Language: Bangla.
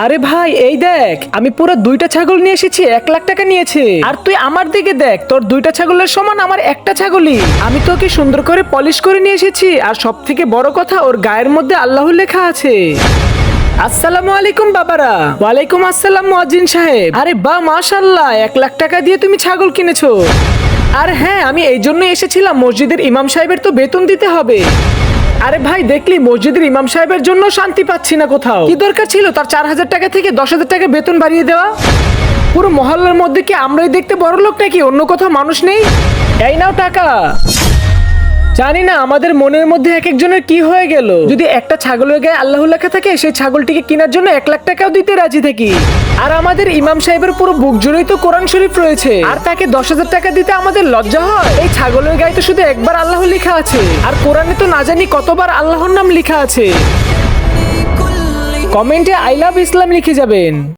আরে ভাই এই দেখ, আমি পুরো 2টা ছাগল নিয়ে এসেছি, 1 লাখ টাকা নিয়েছে। আর তুই আমার দিকে দেখ, তোর 2টা ছাগলের সমান আমার একটা ছাগলই। আমি তোকে সুন্দর করে পলিশ করে নিয়ে এসেছি, আর সব থেকে বড় কথা ওর গায়ের মধ্যে আল্লাহ লেখা আছে। আসসালামু আলাইকুম বাবারা। ওয়ালাইকুম আসসালাম মুয়াজ্জিন সাহেব। আরে বাহ মাশাআল্লাহ, 1 লাখ টাকা দিয়ে তুমি ছাগল কিনেছো। আর হ্যাঁ, আমি এই জন্য এসেছিলাম, মসজিদের ইমাম সাহেবের তো বেতন দিতে হবে। আরে ভাই দেখলি, মসজিদের ইমাম সাহেবের জন্য শান্তি পাচ্ছি না কোথাও। কি দরকার ছিল তার 4,000 টাকা থেকে 10,000 টাকা বেতন বাড়িয়ে দেওয়া? পুরো মহল্লার মধ্যে কি আমরাই দেখতে বড় লোক নাকি, অন্য কোথাও মানুষ নেই? এই নাও টাকা। জানি না আমাদের মনের মধ্যে এক একজনের কি হয়ে গেল, যদি একটা ছাগলের গায়ে আল্লাহ লেখা থাকে সেই ছাগলটিকে কেনার জন্য 1 লাখ টাকাও দিতে রাজি থাকি। আর আমাদের ইমাম সাহেবের পুরো বুক জুড়েই তো কোরআন শরীফ রয়েছে, আর তাকে 10,000 টাকা দিতে আমাদের লজ্জা হয়? এই ছাগলের গায়ে তো শুধু একবার আল্লাহ লেখা আছে, আর কোরআনে তো না জানি কতবার আল্লাহর নাম লেখা আছে। কমেন্টে আই লাভ ইসলাম লিখে যাবেন।